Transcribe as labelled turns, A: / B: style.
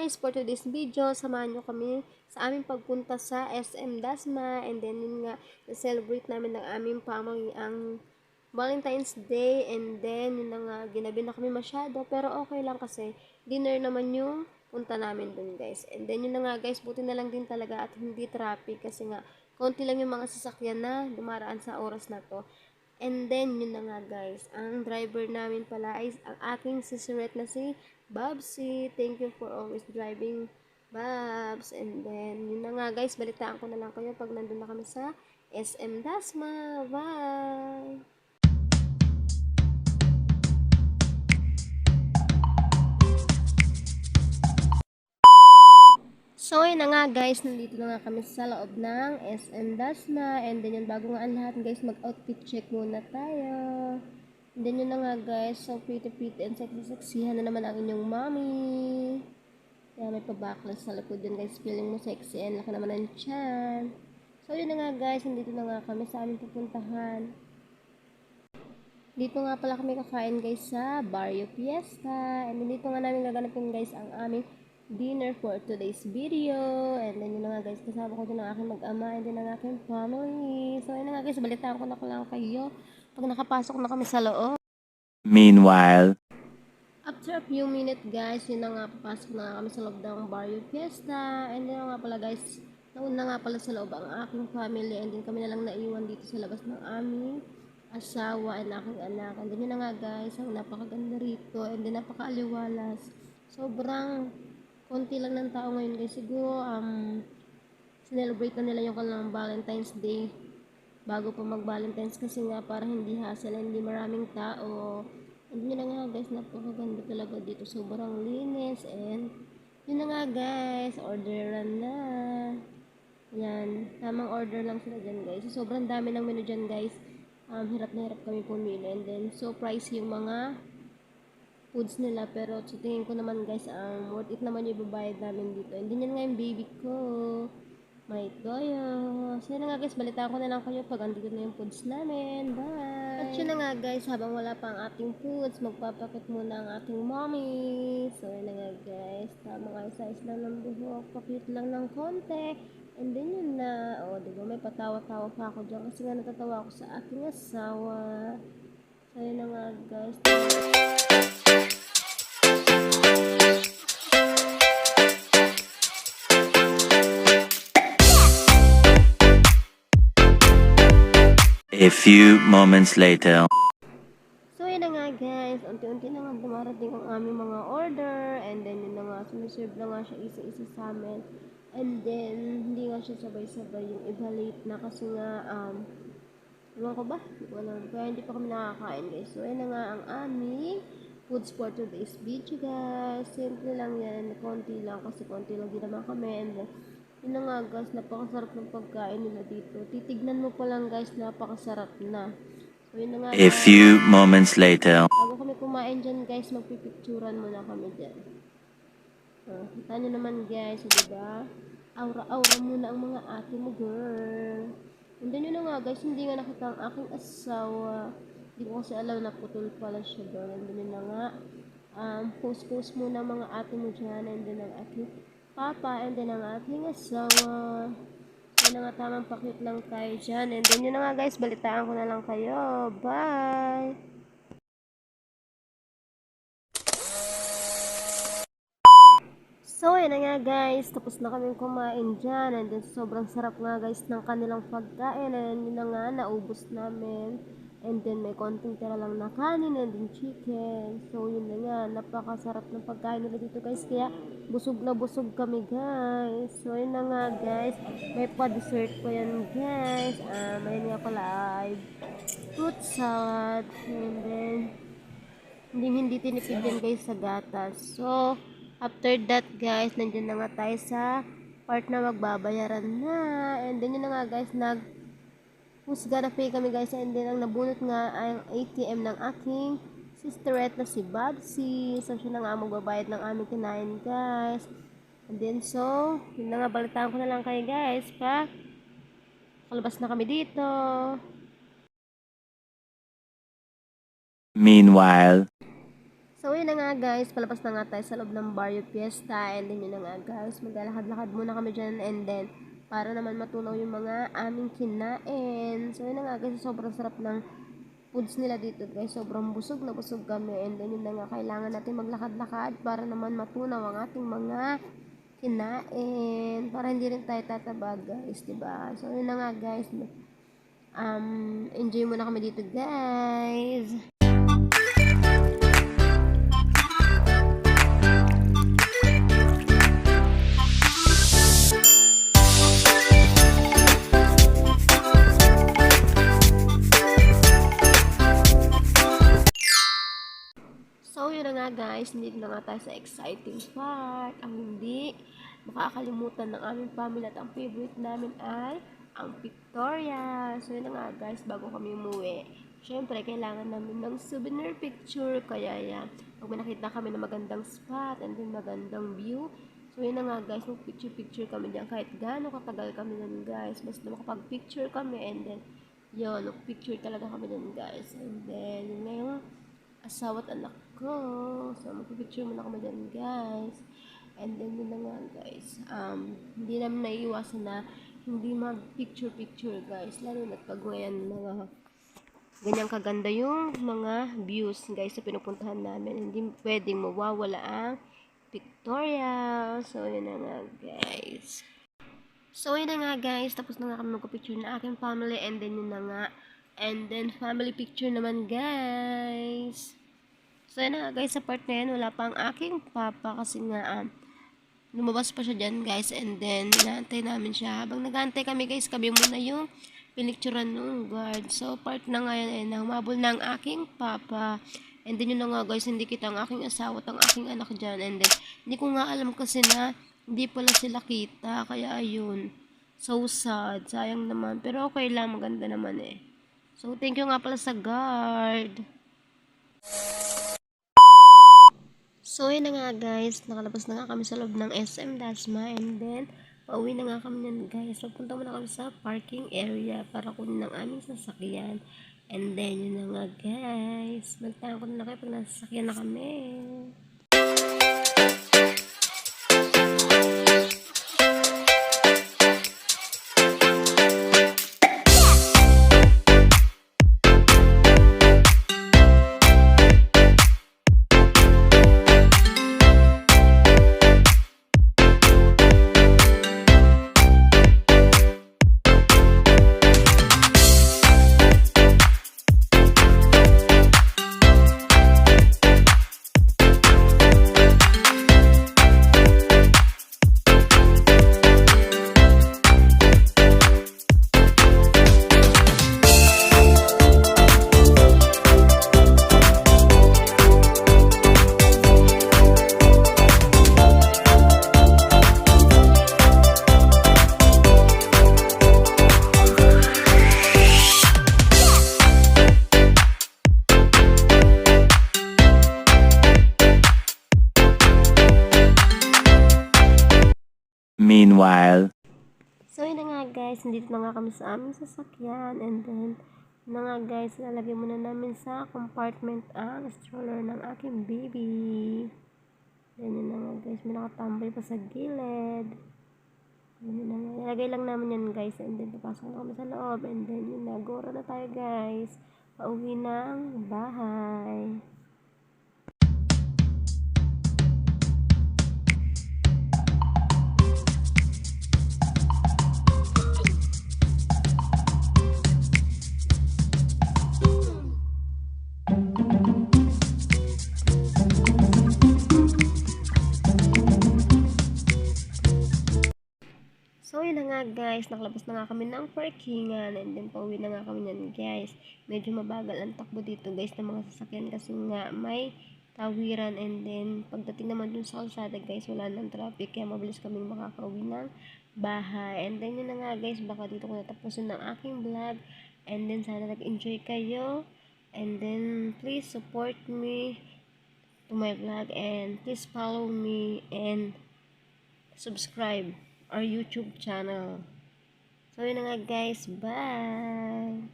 A: guys, for today's video, samahan nyo kami sa aming pagpunta sa SM Dasma. And then yun nga, na-celebrate namin ng aming family ang Valentine's Day. And then yun na nga, ginabi na kami masyado. Pero okay lang kasi dinner naman yung punta namin dun guys. And then yun na nga guys, buti na lang din talaga at hindi traffic. Kasi nga, konti lang yung mga sasakyan na dumaraan sa oras na to. And then, yun na nga guys, ang driver namin pala ay ang aking sisterette na si Babsy. Thank you for always driving, Babs. And then, yun na nga guys, balitaan ko na lang kayo pag nandun na kami sa SM Dasma. Bye! So, yun na nga guys, nandito na nga kami sa loob ng SM Dasma. And then, yun, bago nga ang lahat guys, mag-outfit check muna tayo. And then, yun na nga guys, so pretty and sexy-sexyhan na naman ang inyong mommy. Kaya may pa-backless sa likod yun guys, feeling mo sexy and laki naman ang tiyan. So, yun na nga guys, nandito na nga kami sa aming pupuntahan. Dito nga pala kami kakain guys sa Barrio Fiesta. And dito nga namin gaganapin guys ang aming dinner for today's video. And then yun na nga guys, kasama ko din ang aking mag-ama and din ang aking family. So yun na nga guys, balitaan ko na lang kayo pag nakapasok na kami sa loob.
B: Meanwhile,
A: After a few minutes guys, yun na nga, papasok na nga kami sa loob ng Barrio Fiesta. And yun na nga pala guys, nauna nga pala sa loob ang aking family. And then kami na lang naiwan dito sa labas ng aming asawa and aking anak. And then yun na nga guys, ang napakaganda rito. And then napakaaliwalas. Sobrang konti lang ng tao ngayon guys. Siguro, celebrate na nila yung kanilang Valentine's Day bago pa mag-Valentine's kasi nga para hindi hassle, hindi maraming tao. And yun na nga guys, napakaganda talaga dito. Sobrang linis and yun na nga guys, orderan na. Yan, tamang order lang sila dyan guys. So, sobrang dami ng menu dyan guys. Hirap na hirap kami pumili. And then, so pricey yung mga foods nila. Pero sa tingin ko naman guys, worth it naman yung babayad namin dito. And then yan nga yung baby ko. May toyo. So yun na nga guys, balitaan ko na lang kayo pag andito na yung foods namin. Bye! At yun na nga guys, habang wala pa ang ating foods, magpapakit muna ang ating mommy. So yun na nga guys, tamang ay size lang ng buhok. Pakit lang ng konti. And then yun na, diba may patawa-tawa pa ako dyan kasi nga natatawa ako sa aking asawa. So yun na nga guys.
B: a few moments later.
A: So yun na nga guys, unti-unti na nga dumarating ang aming mga order. And then yun na nga, sumuserve na nga siya isa-isa sa amin. And then, hindi nga siya sabay-sabay yung iba late na kasi nga, ewan ko ba? Kaya hindi pa kami nakakain guys. So, yun na nga ang aming foods for today's video guys. Simple lang yan, konti lang kasi konti lang din naman kami. And then, yun na nga guys, napakasarap ng pagkain nila dito. Titignan mo pa lang guys, napakasarap na. So, yun na nga
B: A few moments later.
A: bago kami kumain dyan guys, magpipicturan muna kami dyan. Kita nyo naman guys, diba? Aura-aura muna ang mga ate mo, girl. And then yun na nga guys, hindi nga nakita ang aking asawa. Hindi ko kasi alam na putol pala siya doon. And then yun na nga, post muna mga ate mo dyan. And then ang aking papa, and then ang aking asawa. So yun na nga, tamang pakit lang tayo dyan. And then yun na nga guys, balitaan ko na lang kayo. Bye! So, yun na nga guys, tapos na kaming kumain dyan, and then sobrang sarap nga guys ng kanilang pagkain, and yun na nga, naubos namin, and then may konting tira lang na kanin, and then chicken. So, yun na nga, napakasarap ng pagkain nila dito guys, kaya busog na busog kami guys. So, yun na nga guys, may pa-dessert pa yan guys, ayun nga pala ay fruit salad, and then hindi tinipid din guys sa gatas. So, after that guys, nandiyan na nga tayo sa part na magbabayaran na. And then yun na nga guys, husga na pay kami guys. And then ang nabunot nga ay ang ATM ng aking sisterette na si Babsy. So siya na nga magbabayad ng aming kinain guys. And then so, yun na nga, balitaan ko na lang kayo guys pa. Kalabas na kami dito.
B: Meanwhile,
A: So, yun na nga guys, palabas na nga tayo sa loob ng Barrio Fiesta, and then yun na nga guys, maglalakad-lakad muna kami dyan, and then, para naman matunaw yung mga aming kinain. So, yun na nga guys, sobrang sarap ng foods nila dito guys, sobrang busog na busog kami, and then yun na nga, kailangan natin maglakad-lakad para naman matunaw ang ating mga kinain, para hindi rin tayo tataba guys, diba? So, yun na nga guys, enjoy muna kami dito guys. So, yun na nga guys, nandito na nga tayo sa exciting part. Ang hindi makakalimutan ng aming family at ang favorite namin ay ang Victoria. So, yun na nga guys, bago kami umuwi, syempre, kailangan namin ng souvenir picture. Kaya yan, pag may nakita kami na magandang spot and then magandang view, so yun na nga guys, mag-picture-picture kami dyan. Kahit gaano katagal kami dyan guys, basta makapag-picture kami, and then, yun, picture talaga kami dyan guys. And then, yun na yung asawa at anak ko. So, magpipicture muna kami dyan, guys. And then, yun na nga, guys. Hindi namin naiiwasan na hindi mag-picture-picture, guys. Lalo na pag ngayon mga ganyang kaganda yung mga views, guys, sa pinupuntahan namin. Hindi pwedeng mawawala ang Victoria. So, yun na nga, guys. So, yun na nga, guys. Tapos na nga kami magpipicture na aking family. And then, yun na nga. And then, family picture naman, guys. So, yun na nga, guys. Sa part na yan, wala pa ang aking papa kasi nga, lumabas pa siya dyan, guys. And then, inaantay namin siya. Habang nag-aantay kami, guys, kami muna yung pinicturan ng guard. So, part na nga yan, humabol na ang aking papa. And then, yun na nga, guys, hindi kita ang aking asawa at ang aking anak dyan. And then, hindi ko nga alam kasi na hindi pala sila kita. Kaya, ayun. So sad. Sayang naman. Pero okay lang, maganda naman eh. So, thank you nga pala sa guard. So, yun na nga guys. Nakalabas na nga kami sa loob ng SM Dasma. And then, pauwi na nga kami nun guys. So, punta muna kami sa parking area para kunin ang aming sasakyan. And then, yun na nga guys. Magtanong ko na kayo pag nasasakyan na kami.
B: Meanwhile,
A: So, yun na nga guys, nandito na nga kami sa aming sasakyan, and then, yun na nga guys, lalagay muna namin sa compartment ang stroller ng aking baby. Then, yun na nga guys, may nakatambay pa sa gilid. Yun na nga, lalagay lang namin yan guys, and then, papasok na kami sa loob, and then, yun na, gora na tayo guys, pauwi ng bahay. So, yun na nga guys, nakalabas na nga kami ng parkingan, and then pauwi na nga kami yan guys. Medyo mabagal ang takbo dito guys ng mga sasakyan kasi nga may tawiran, and then pagdating naman dun sa kalsada guys, wala nang traffic, kaya mabilis kaming makakauwi ng bahay. And then yun na nga guys, baka dito ko natapusin ng aking vlog, and then sana nag-enjoy kayo, and then please support me to my vlog, and please follow me and subscribe our YouTube channel. So, yun na nga guys. Bye!